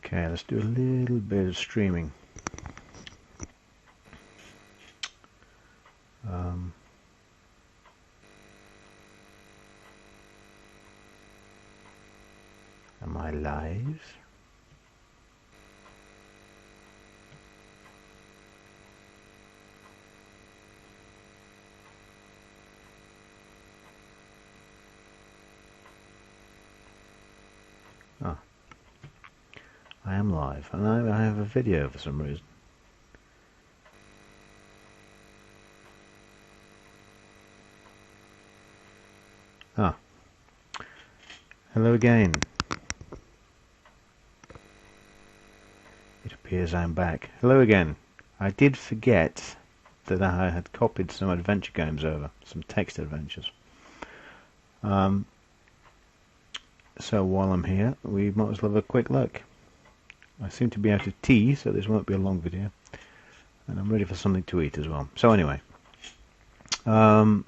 Okay, let's do a little bit of streaming. Am I live? Ah, I am live, and I have a video for some reason. Ah, hello again. It appears I'm back. Hello again. I did forget that I had copied some adventure games over, some text adventures. So while I'm here, we might as well have a quick look. I seem to be out of tea, so this won't be a long video. And I'm ready for something to eat as well. So anyway, the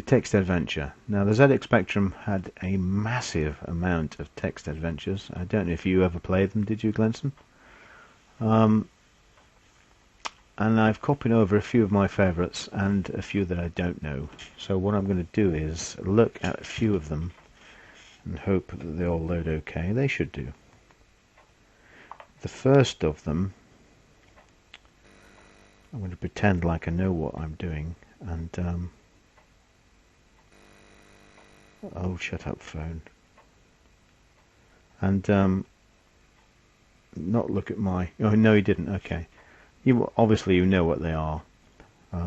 text adventure. Now the ZX Spectrum had a massive amount of text adventures. I don't know if you ever played them, did you, Glenson? And I've copied over a few of my favourites and a few that I don't know. So what I'm going to do is look at a few of them and hope that they all load okay. They should do. The first of them, I'm going to pretend like I know what I'm doing and oh, shut up, phone. And not look at my... Oh, no, he didn't. Okay. Obviously, you know what they are. Do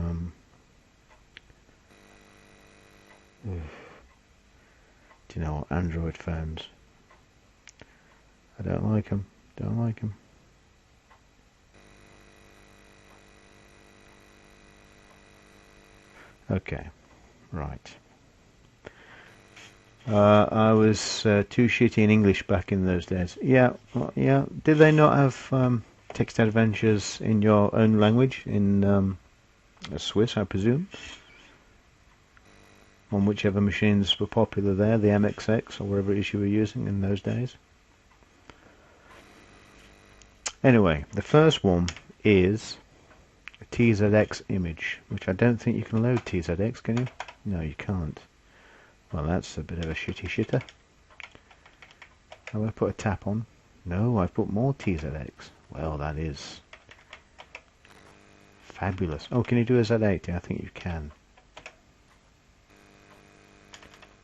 you know what? Android phones. I don't like them. Don't like them. Okay. Right. I was too shitty in English back in those days. Yeah, well, yeah. Did they not have text adventures in your own language, in Swiss, I presume? On whichever machines were popular there, the MXX or whatever it is you were using in those days. Anyway, the first one is a TZX image, which I don't think you can load TZX, can you? No, you can't. Well, that's a bit of a shitty shitter. Have I put a tap on? No, I've put more TZX. Well, that is fabulous. Oh, can you do a Z80? I think you can.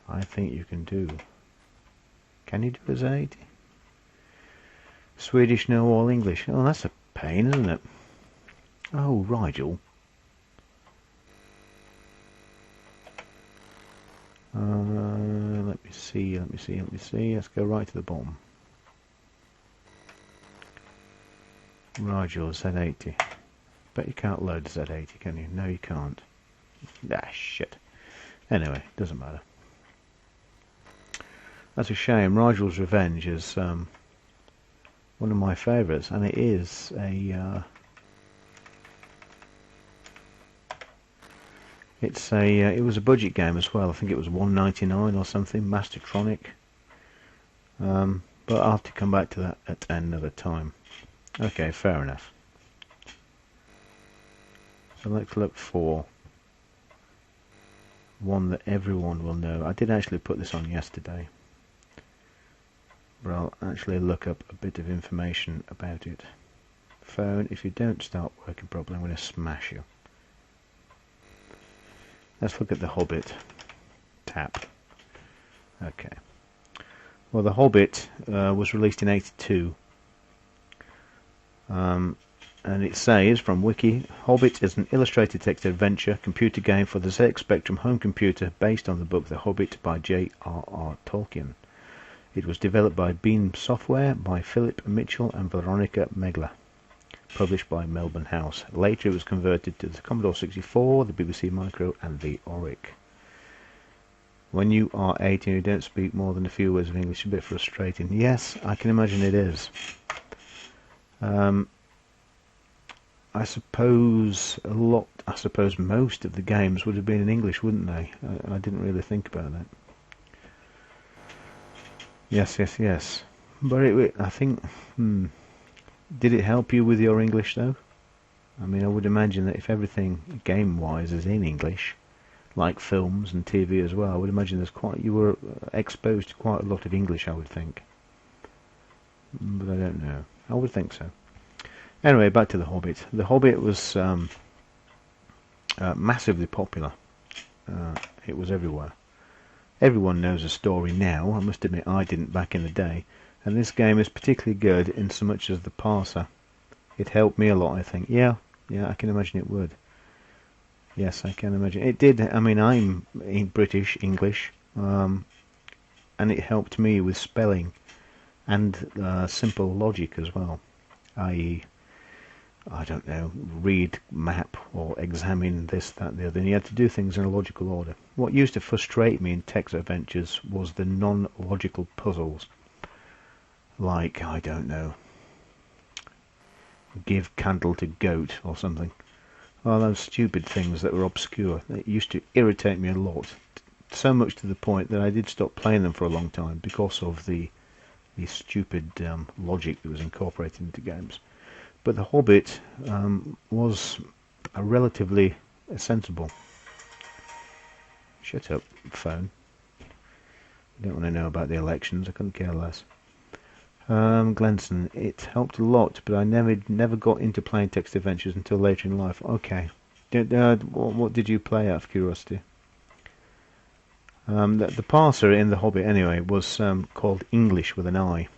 I think you can do. Can you do a Z80? Swedish, no, all English. Oh, that's a pain, isn't it? Oh, Rigel. Let me see. Let's go right to the bottom. Rigel Z80. Bet you can't load the Z80, can you? No, you can't. Ah, shit. Anyway, doesn't matter. That's a shame. Rigel's Revenge is one of my favourites, and it is a it was a budget game as well. I think it was $1.99 or something, Mastertronic. But I'll have to come back to that at another time. Okay, fair enough. So let's look for one that everyone will know. I did actually put this on yesterday, but I'll actually look up a bit of information about it. Phone, if you don't start working properly, I'm going to smash you. Let's look at the Hobbit. Tap. Okay. Well, the Hobbit was released in '82. And it says, from Wiki, Hobbit is an illustrated text adventure computer game for the ZX Spectrum home computer based on the book The Hobbit by J.R.R. Tolkien. It was developed by Beam Software by Philip Mitchell and Veronica Megler. Published by Melbourne House. Later it was converted to the Commodore 64, the BBC Micro and the Oric. When you are 18 you don't speak more than a few words of English, a bit frustrating. Yes, I can imagine it is. I suppose most of the games would have been in English, wouldn't they? I didn't really think about that. Yes. But I think, did it help you with your English though? I mean, I would imagine that if everything game-wise is in English, like films and TV as well, I would imagine you were exposed to quite a lot of English, I would think. But I don't know. I would think so. Anyway, back to The Hobbit. The Hobbit was massively popular. It was everywhere. Everyone knows the story now. I must admit I didn't back in the day. And this game is particularly good in so much as the parser. It helped me a lot, I think. Yeah, I can imagine it would. Yes, I can imagine. It did. I mean, I'm British, English, and it helped me with spelling and simple logic as well. I.e., I don't know, read map or examine this, that, the other. And you had to do things in a logical order. What used to frustrate me in text adventures was the non-logical puzzles. Like, I don't know, give candle to goat or something. Well, those stupid things that were obscure. It used to irritate me a lot. So much to the point that I did stop playing them for a long time because of the stupid logic that was incorporated into games. But The Hobbit was a relatively sensible. Shut up, phone. I don't want to know about the elections. I couldn't care less. Glenson, it helped a lot, but I never got into playing text adventures until later in life. Okay. What did you play out of curiosity? The parser in The Hobbit, anyway, was called English with an I.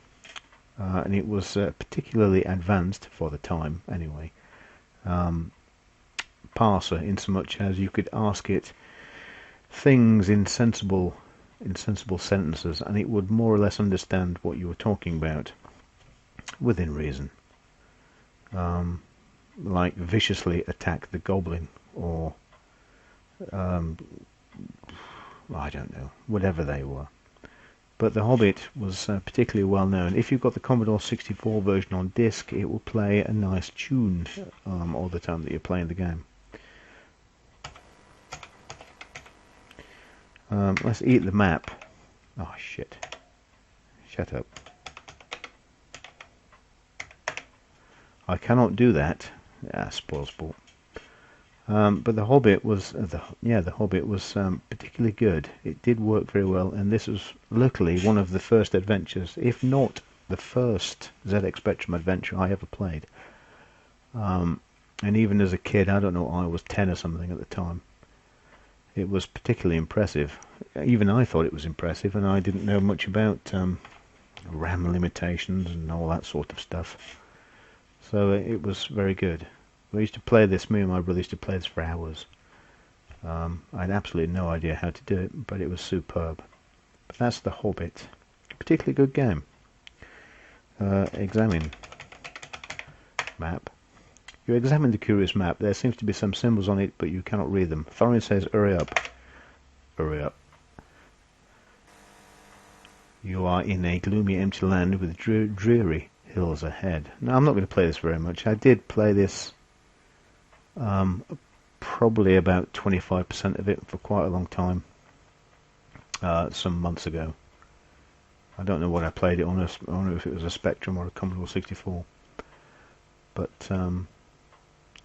And it was particularly advanced for the time, anyway. Parser, in so much as you could ask it things in sensible sentences, and it would more or less understand what you were talking about, within reason. Like viciously attack the goblin, or I don't know, whatever they were. But The Hobbit was particularly well known. If you've got the Commodore 64 version on disc, it will play a nice tune all the time that you're playing the game. Let's eat the map. Oh shit. Shut up. I cannot do that. Spoil sport. But The Hobbit was The Hobbit was particularly good. It did work very well, and this was luckily one of the first adventures, if not the first ZX Spectrum adventure I ever played. And even as a kid, I don't know, I was 10 or something at the time. It was particularly impressive. Even I thought it was impressive, and I didn't know much about RAM limitations and all that sort of stuff. So it was very good. We used to play this, me and my brother used to play this for hours. I had absolutely no idea how to do it, but it was superb. But that's The Hobbit. A particularly good game. Examine. Map. You examine the curious map. There seems to be some symbols on it, but you cannot read them. Thorin says, hurry up. Hurry up. You are in a gloomy, empty land with dreary hills ahead. Now, I'm not going to play this very much. I did play this probably about 25% of it for quite a long time, some months ago. I don't know what I played it on. I don't know if it was a Spectrum or a Commodore 64. But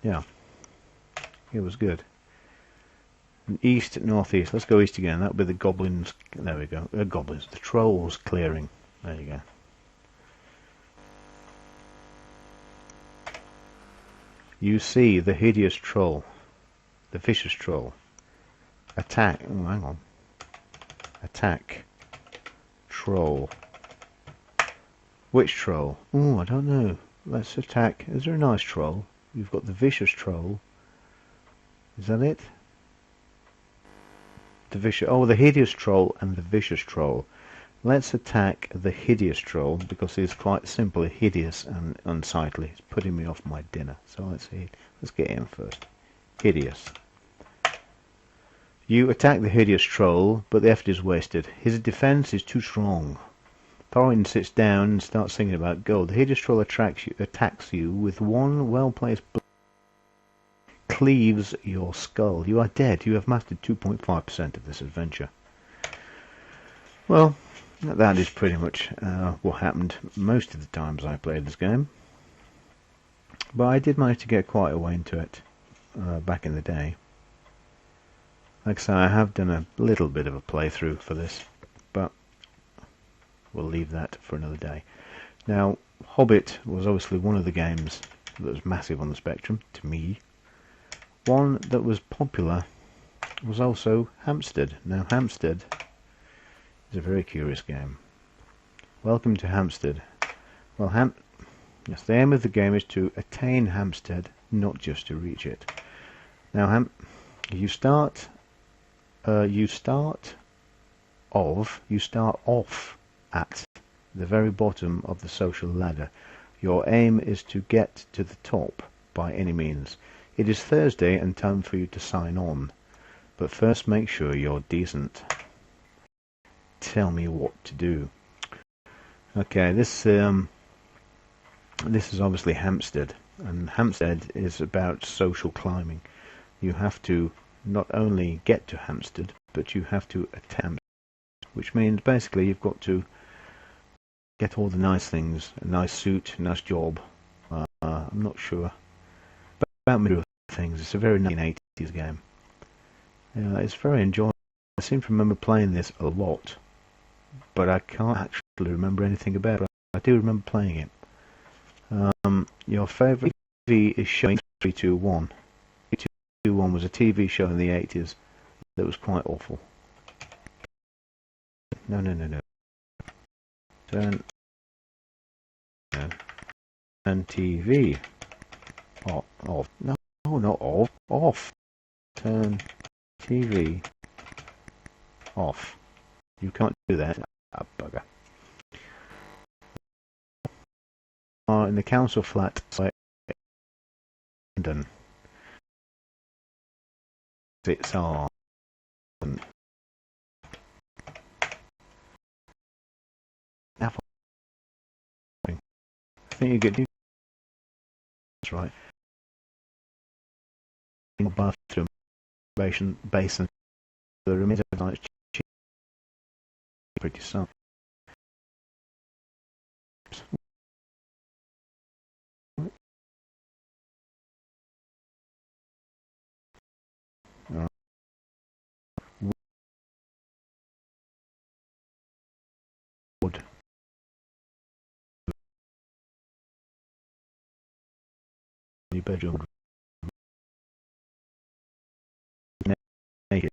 yeah, it was good. And east, northeast. Let's go east again. That would be the goblins. There we go. Goblins. The trolls clearing. There you go. You see the hideous troll, the vicious troll. Attack. Oh, hang on. Attack. Troll. Which troll? Oh, I don't know. Let's attack. Is there a nice troll? You've got the vicious troll. Is that it? The vicious. Oh, the hideous troll and the vicious troll. Let's attack the hideous troll because it's quite simply hideous and unsightly. It's putting me off my dinner. So let's see. Let's get him first. Hideous. You attack the hideous troll, but the effort is wasted. His defense is too strong. Thorin sits down and starts singing about gold. The hideous troll attacks you with one well-placed blow. Cleaves your skull. You are dead. You have mastered 2.5% of this adventure. Well, that is pretty much what happened most of the times I played this game. But I did manage to get quite a way into it back in the day. Like I say, I have done a little bit of a playthrough for this, but we'll leave that for another day. Now, Hobbit was obviously one of the games that was massive on the spectrum, to me. One that was popular was also Hampstead. Now, Hampstead is a very curious game. Welcome to Hampstead. Well, yes, the aim of the game is to attain Hampstead, not just to reach it. Now, you start off at the very bottom of the social ladder. Your aim is to get to the top by any means. It is Thursday and time for you to sign on, but first make sure you're decent. Tell me what to do. Okay, this is obviously Hampstead, and Hampstead is about social climbing. You have to not only get to Hampstead, but you have to attempt, which means basically you've got to get all the nice things, a nice suit, a nice job. I'm not sure about middle things. It's a very 1980s game. It's very enjoyable. I seem to remember playing this a lot, but I can't actually remember anything about it. I do remember playing it. Your favourite TV is showing 321. 321 was a TV show in the 80s that was quite awful. No. Turn TV off. No, not off. Off. Turn TV off. You can't do that. Ah, bugger. In the council flat site London. It's on. I think you get that's right. In the bathroom basin, the remains of the night pretty soft. Wood. Your bedroom. Naked.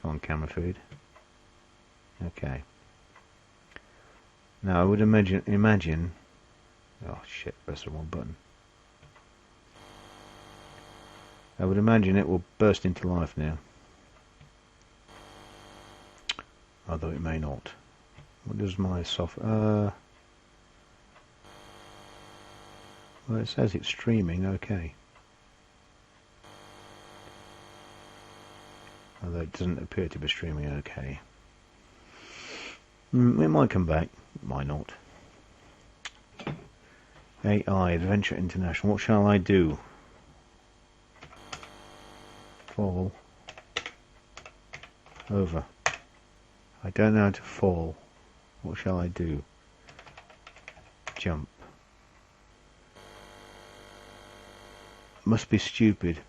Come on, camera feed. Okay. Now I would imagine. Oh shit! Press the wrong button. I would imagine it will burst into life now, although it may not. What does my well, it says it's streaming. Okay. Although it doesn't appear to be streaming okay. It might come back, it might not. AI, Adventure International, what shall I do? Fall. Over. I don't know how to fall. What shall I do? Jump. Must be stupid.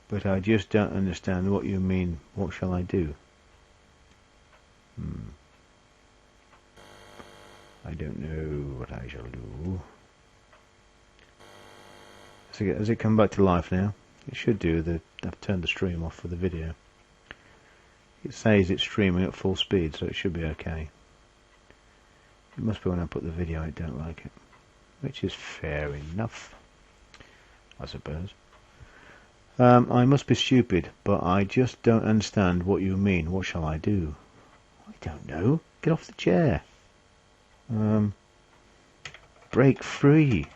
But I just don't understand what you mean. What shall I do? I don't know what I shall do. Has it come back to life now? It should do. I've turned the stream off for the video. It says it's streaming at full speed, so it should be okay. It must be when I put the video I don't like it. Which is fair enough, I suppose. I must be stupid, but I just don't understand what you mean. What shall I do? I don't know. Get off the chair. Break free.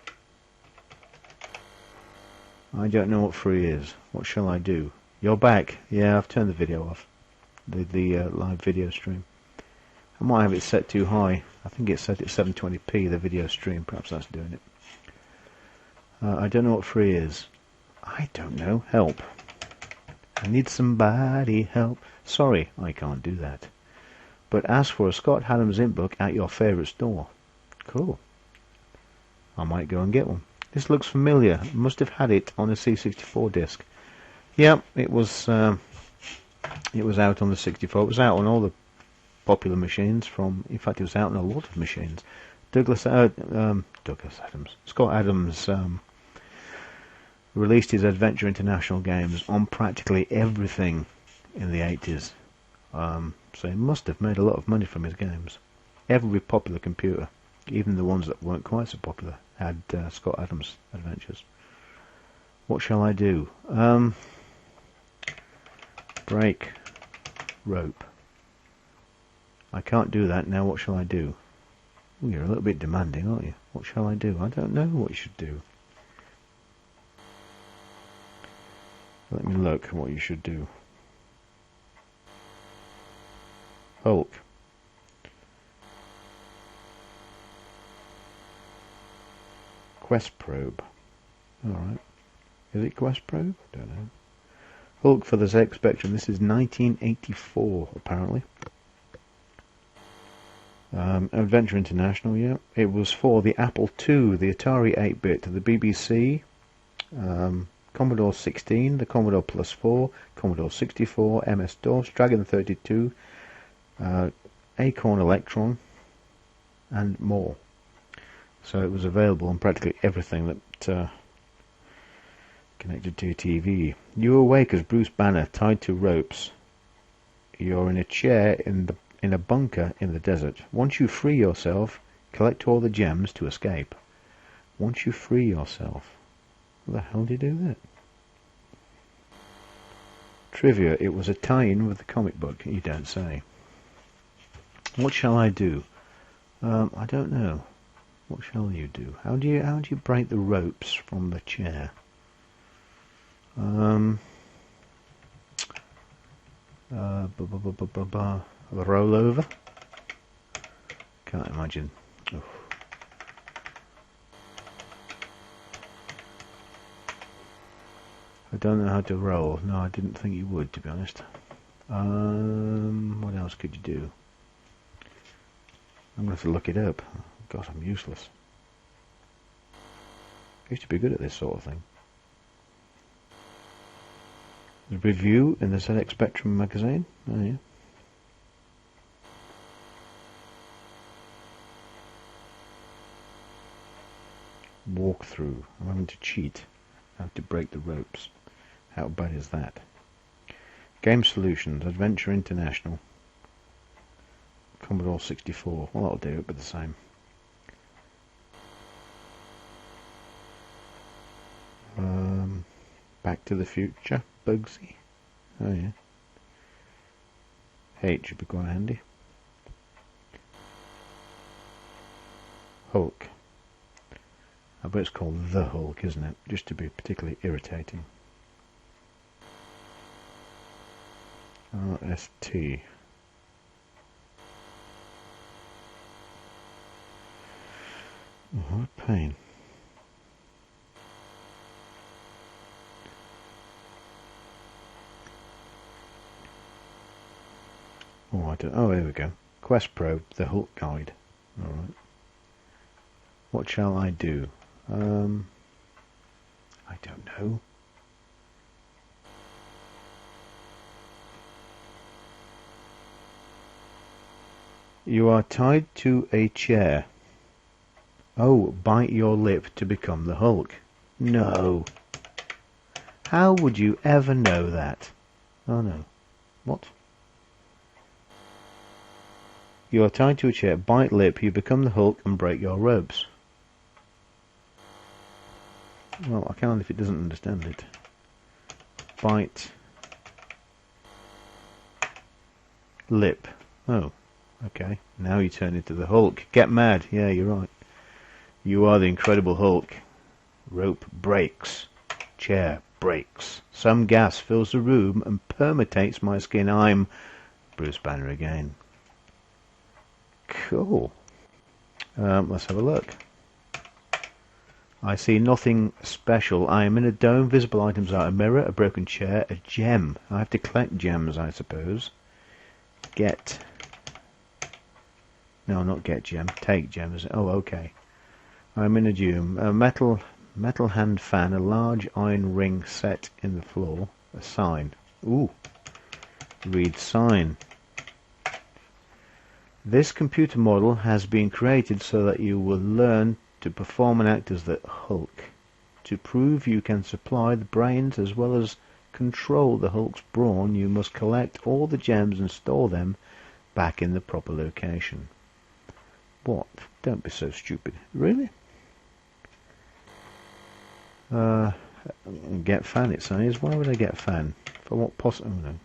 I don't know what free is. What shall I do? You're back. Yeah, I've turned the video off. The live video stream. I might have it set too high. I think it's set at 720p, the video stream. Perhaps that's doing it. I don't know what free is. I don't know. Help. I need somebody help. Sorry, I can't do that. But ask for a Scott Adams Imp book at your favourite store. Cool. I might go and get one. This looks familiar. Must have had it on a C64 disc. Yeah, it was out on the 64. It was out on all the popular machines. In fact, it was out on a lot of machines. Scott Adams released his Adventure International games on practically everything in the 80s. So he must have made a lot of money from his games. Every popular computer, even the ones that weren't quite so popular, had Scott Adams adventures. What shall I do? Break rope. I can't do that now. What shall I do? Ooh, you're a little bit demanding, aren't you? What shall I do? I don't know what you should do. Let me look at what you should do. Hulk. Quest probe. Alright. Is it Quest probe? I don't know. Hulk for the ZX Spectrum. This is 1984, apparently. Adventure International, yeah. It was for the Apple II, the Atari 8-bit, the BBC, Commodore 16, the Commodore Plus 4, Commodore 64, MS-DOS, Dragon 32, Acorn Electron, and more. So it was available on practically everything that connected to your TV. You awake as Bruce Banner, tied to ropes. You're in a chair in a bunker in the desert. Once you free yourself, collect all the gems to escape. Once you free yourself. How the hell do you do that? Trivia, it was a tie-in with the comic book. You don't say. What shall I do? I don't know. What shall you do? How do you break the ropes from the chair? Roll over? Can't imagine. Oof. I don't know how to roll. No, I didn't think you would, to be honest. What else could you do? I'm going to have to look it up. God, I'm useless. I used to be good at this sort of thing. The review in the ZX Spectrum magazine. Oh yeah. Walkthrough. I'm having to cheat. How to break the ropes. How bad is that? Game Solutions. Adventure International. Commodore 64. Well, that'll do. It'll be the same. Back to the Future. Bugsy. Oh yeah. H should be quite handy. Hulk. I bet it's called The Hulk, isn't it? Just to be particularly irritating. RST. Oh, what a pain. Oh, I don't. Oh, here we go. Quest Probe, the Hulk Guide. All right. What shall I do? I don't know. You are tied to a chair. Oh, bite your lip to become the Hulk. No. How would you ever know that? Oh no. What? You are tied to a chair, bite lip, you become the Hulk and break your ropes. Well, I can't if it doesn't understand it. Bite lip. Oh, Okay, now you turn into the Hulk. Get mad. Yeah, you're right. You are the Incredible Hulk. Rope breaks. Chair breaks. Some gas fills the room and permeates my skin. I'm Bruce Banner again. Cool. Let's have a look. I see nothing special. I am in a dome. Visible items are a mirror, a broken chair, a gem. I have to collect gems, I suppose. Get. No, not get gem. Take gems. Oh, okay. I'm in a dome. A metal hand fan, a large iron ring set in the floor, a sign. Ooh. Read sign. This computer model has been created so that you will learn to perform and act as the Hulk. To prove you can supply the brains as well as control the Hulk's brawn, you must collect all the gems and store them back in the proper location. What? Don't be so stupid. Really? Get fan, it says. Why would I get fan? For what possible? Oh, no.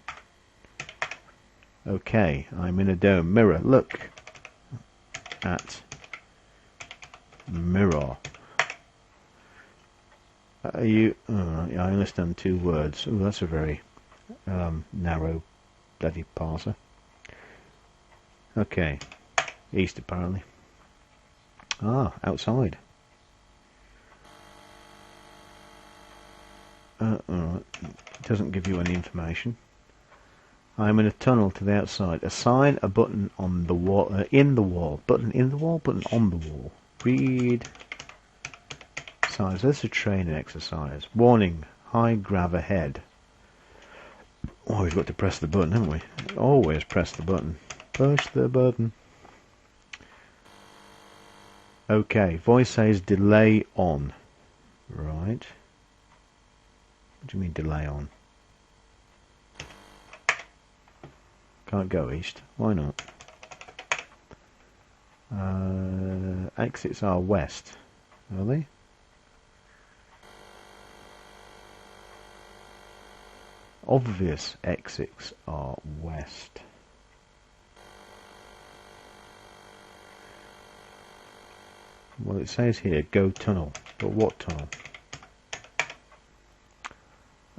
Okay, I'm in a dome. Mirror. Look at mirror. Are you? I understand 2 words. Oh, that's a very narrow bloody parser. Okay, east apparently. Ah, outside. It doesn't give you any information. I'm in a tunnel to the outside. A sign, a button on the wall, in the wall. Button in the wall, button on the wall. Read signs. This is a training exercise. Warning, high grav ahead. Oh, we've got to press the button, haven't we? Always press the button. Push the button. Okay, voice says delay on. Right. What do you mean delay on? Can't go east. Why not? Exits are west. Are they? Obvious exits are west. Well, it says here, go tunnel. But what tunnel?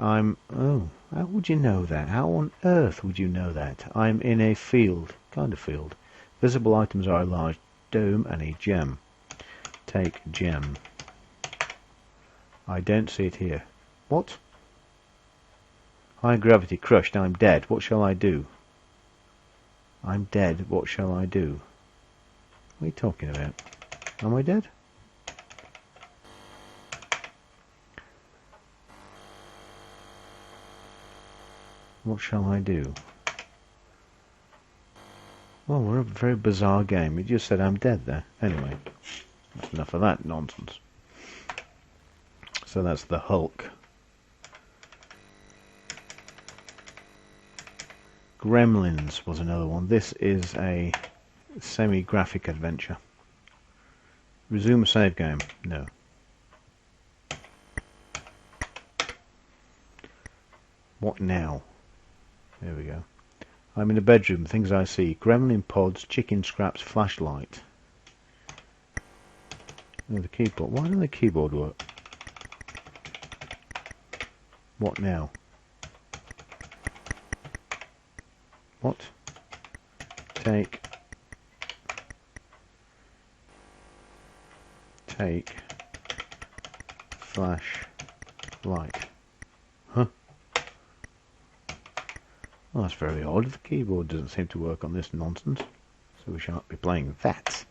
Oh, how would you know that? How on earth would you know that? I'm in a field. Kind of field. Visible items are a large dome and a gem. Take gem. I don't see it here. What? High gravity crushed. I'm dead. What shall I do? I'm dead. What shall I do? What are you talking about? Am I dead? What shall I do? Well, we're a very bizarre game. You just said I'm dead there. Anyway, that's enough of that nonsense. So that's the Hulk. Gremlins was another one. This is a semi-graphic adventure. Resume save game. No. What now? There we go. I'm in a bedroom. Things I see. Gremlin pods, chicken scraps, flashlight. Oh, the keyboard. Why doesn't the keyboard work? What now? What? Take flashlight. Huh? Well, that's very odd. The keyboard doesn't seem to work on this nonsense, so we shan't be playing that.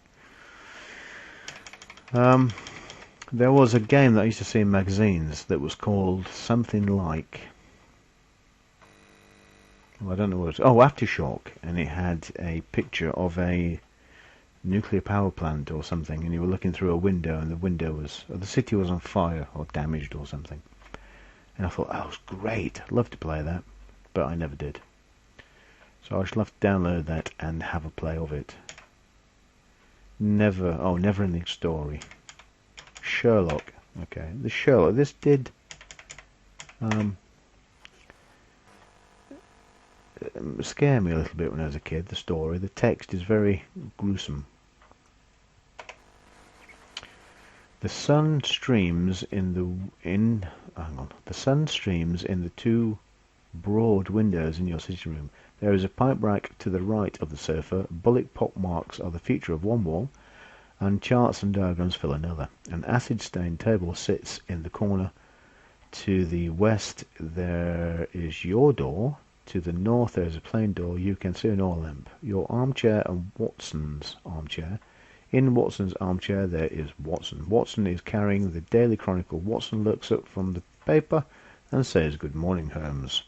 There was a game that I used to see in magazines that was called something like... Well, I don't know what it was. Oh, Aftershock, and it had a picture of a nuclear power plant or something, and you were looking through a window, and the window was... Or the city was on fire or damaged or something. And I thought, oh, it was great. I'd love to play that, but I never did. So I shall have to download that and have a play of it. Never ending story. Sherlock. Okay, the Sherlock. This did scare me a little bit when I was a kid, the story. The text is very gruesome. The sun streams in the two broad windows in your sitting room. There is a pipe rack to the right of the sofa. Bullet pop marks are the feature of one wall, and charts and diagrams fill another. An acid-stained table sits in the corner. To the west there is your door. To the north there is a plain door. You can see an oil lamp. Your armchair and Watson's armchair. In Watson's armchair there is Watson. Watson is carrying the Daily Chronicle. Watson looks up from the paper and says, "Good morning, Holmes."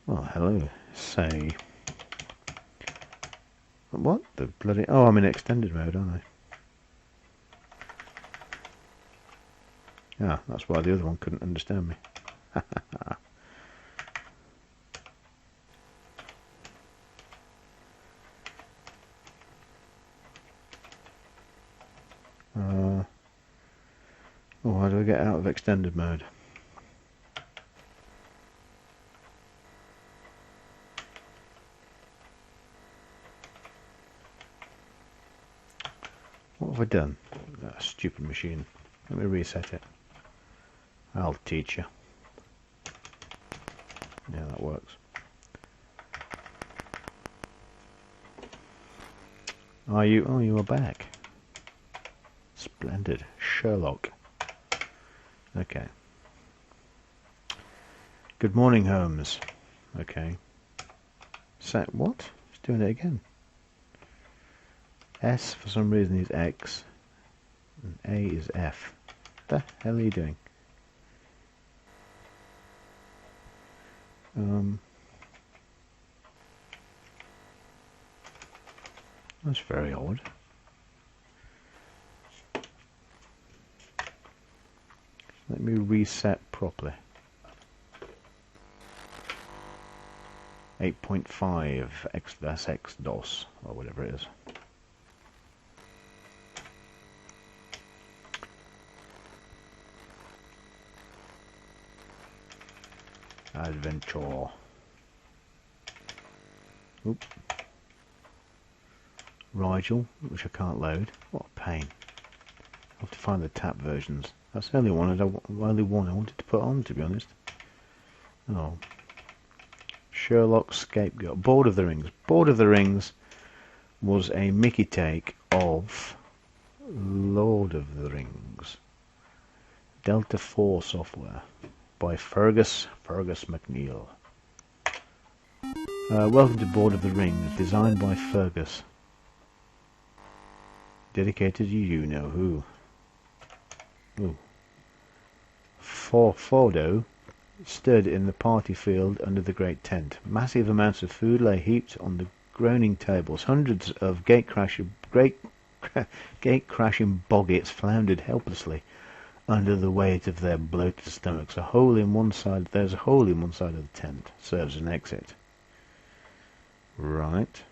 Well, hello. Say. What the bloody... Oh, I'm in extended mode, aren't I? Ah, that's why the other one couldn't understand me. Oh, how do I get out of extended mode? What have I done? That stupid machine. Let me reset it. I'll teach you. Yeah, that works. Are you? Oh, you are back. Splendid. Sherlock. Okay. Good morning, Holmes. Okay. Set what? It's doing it again. S for some reason is X, and A is F. What the hell are you doing? That's very odd. Let me reset properly. 8.5 X, that's X DOS or whatever it is. Adventure. Oop. Rigel, which I can't load. What a pain. I'll have to find the tap versions. That's the only one I wanted to put on, to be honest. Oh. Sherlock Scapegoat. Board of the Rings. Board of the Rings was a Mickey take of Lord of the Rings. Delta 4 software by Fergus McNeil. Welcome to Board of the Rings, designed by Fergus. Dedicated to you know who. Ooh. Frodo stood in the party field under the great tent. Massive amounts of food lay heaped on the groaning tables. Hundreds of gate-crashing boggits floundered helplessly under the weight of their bloated stomachs. There's a hole in one side of the tent. Serves as an exit. Right.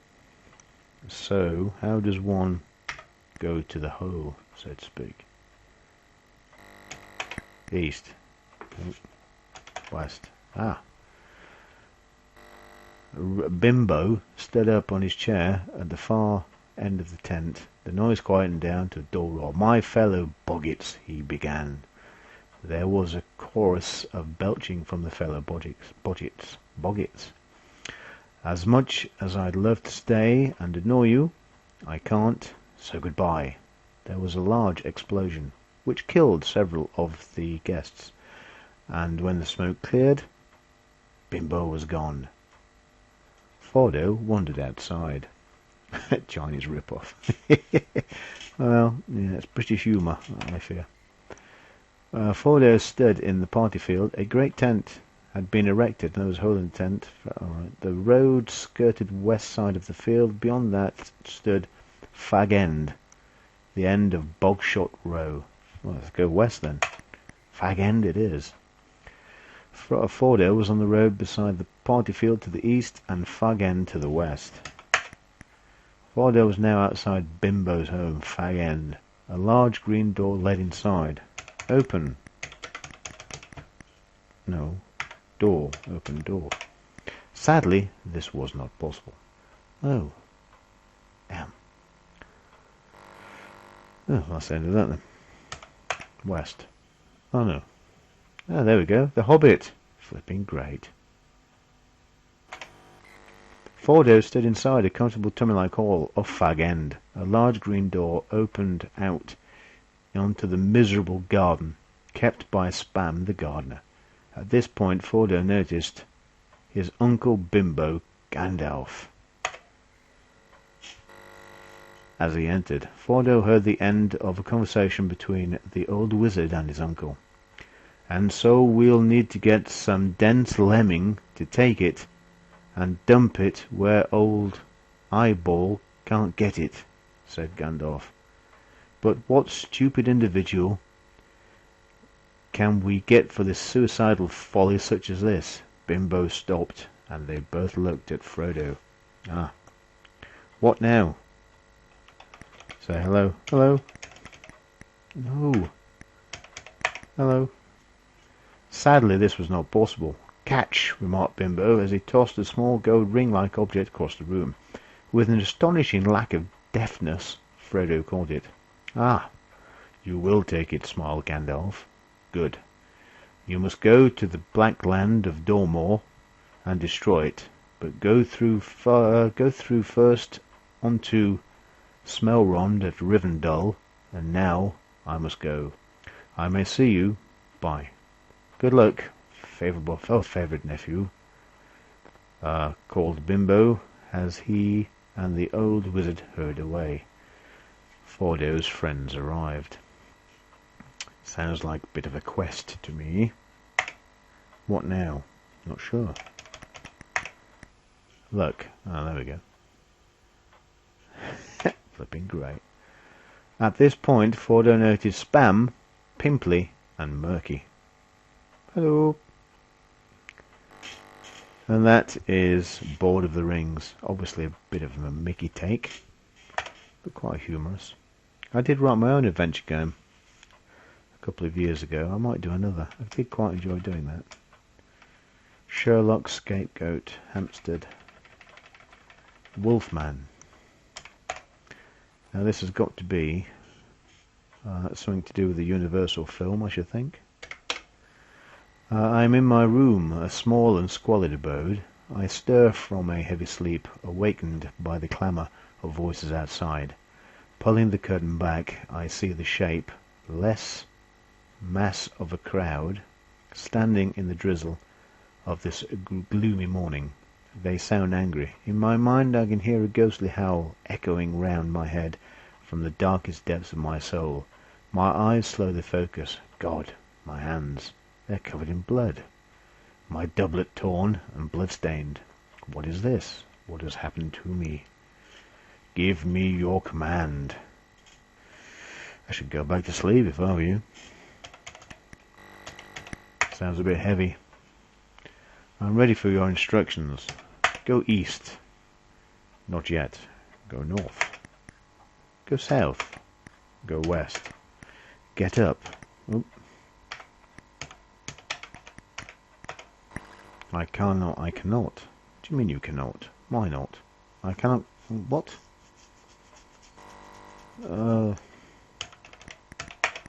So, how does one go to the hole, so to speak? East. West. Ah. Bimbo stood up on his chair at the far end of the tent. The noise quietened down to a dull roar. "My fellow boggits," he began. There was a chorus of belching from the fellow boggits. "As much as I'd love to stay and annoy you, I can't, so goodbye." There was a large explosion, which killed several of the guests, and when the smoke cleared, Bimbo was gone. Frodo wandered outside. Chinese rip-off. Well, yeah, it's British humour, I fear. Frodo stood in the party field. A great tent had been erected, and there was a hole in the tent. The road skirted west side of the field. Beyond that stood Fag End, the end of Bogshot Row. Well, let's go west then. Fag End it is. Frodo was on the road beside the party field to the east, and Fag End to the west. Frodo was now outside Bimbo's home, Fag End. A large green door led inside. Open. No. Door. Open door. Sadly, this was not possible. Oh. Damn. Oh, that's the end of that then. West. Oh no. Oh, there we go. The Hobbit. Flipping great. Frodo stood inside a comfortable tummy-like hall off Fag End. A large green door opened out onto the miserable garden, kept by Spam the gardener. At this point, Frodo noticed his Uncle Bimbo Gandalf. As he entered, Frodo heard the end of a conversation between the old wizard and his uncle. "And so we'll need to get some dense lemming to take it and dump it where old Eyeball can't get it," said Gandalf. "But what stupid individual can we get for this suicidal folly such as this?" Bimbo stopped, and they both looked at Frodo. "Ah. What now?" "Say hello." "Hello." "No." "Hello." Sadly, this was not possible. "Catch," remarked Bimbo, as he tossed a small gold ring-like object across the room. With an astonishing lack of deftness, Frodo caught it. "Ah, you will take it," smiled Gandalf. "Good. You must go to the Black Land of Dormor and destroy it, but go through first onto Smelrond at Rivendell, and now I must go. I may see you. Bye. Good luck, favoured nephew," called Bimbo, as he and the old wizard hurried away. Frodo's friends arrived. Sounds like a bit of a quest to me. What now? Not sure. Look. Ah, there we go. Flipping great. At this point, Frodo noticed Spam, pimply, and murky. "Hello." And that is Board of the Rings. Obviously a bit of a Mickey take, but quite humorous. I did write my own adventure game a couple of years ago. I might do another. I did quite enjoy doing that. Sherlock, Scapegoat, Hampstead, Wolfman. Now this has got to be something to do with the Universal film, I should think. I am in my room, a small and squalid abode. I stir from a heavy sleep, awakened by the clamour of voices outside. Pulling the curtain back, I see the shape, less mass of a crowd, standing in the drizzle of this gloomy morning. They sound angry. In my mind I can hear a ghostly howl echoing round my head from the darkest depths of my soul. My eyes slowly focus. God, my hands. They're covered in blood. My doublet torn and blood-stained. What is this? What has happened to me? Give me your command. I should go back to sleep if I were you. Sounds a bit heavy. I'm ready for your instructions. Go east. Not yet. Go north. Go south. Go west. Get up. Oop. I cannot. What do you mean you cannot? Why not? I cannot. What?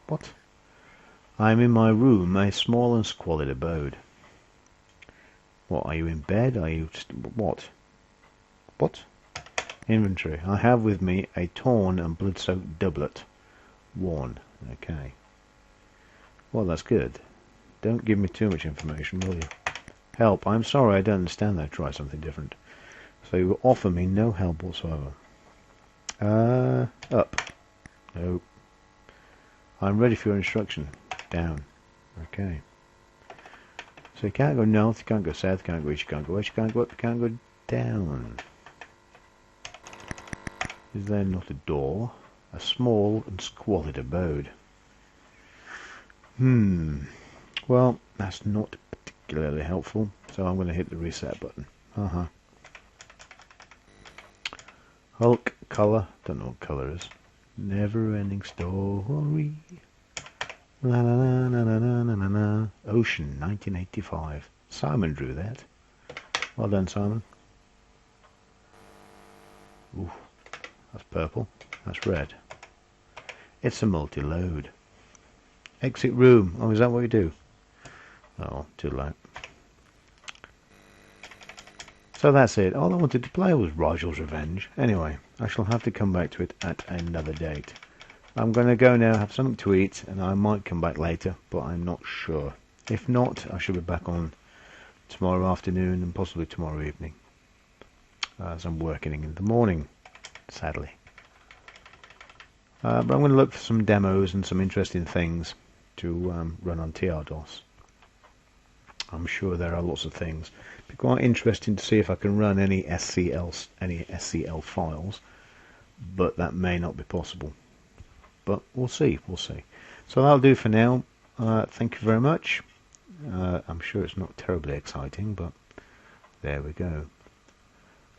What? I am in my room, a small and squalid abode. What, are you in bed? Are you... what? What? Inventory. I have with me a torn and blood-soaked doublet. Worn. Okay. Well, that's good. Don't give me too much information, will you? Help. I'm sorry, I don't understand that. Try something different. So you offer me no help whatsoever. Up. No. I'm ready for your instruction. Down. Okay. So you can't go north, you can't go south, you can't go east, you can't go west, you can't go up, you can't go down. Is there not a door? A small and squalid abode. Well, that's not particularly helpful, so I'm going to hit the reset button. Hulk, colour, don't know what colour is. Never ending story. La la la la la la la la. Ocean, 1985. Simon drew that. Well done, Simon. Ooh, that's purple. That's red. It's a multi-load. Exit room. Oh, is that what you do? Oh, too late. So that's it. All I wanted to play was Rigel's Revenge. Anyway, I shall have to come back to it at another date. I'm going to go now, have something to eat, and I might come back later, but I'm not sure. If not, I should be back on tomorrow afternoon and possibly tomorrow evening, as I'm working in the morning, sadly. But I'm going to look for some demos and some interesting things to run on TRDOS. I'm sure there are lots of things. It'd be quite interesting to see if I can run any SCL files, but that may not be possible. But we'll see. So that'll do for now. Thank you very much. I'm sure it's not terribly exciting, but there we go.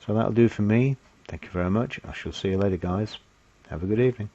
So that'll do for me. Thank you very much. I shall see you later, guys. Have a good evening.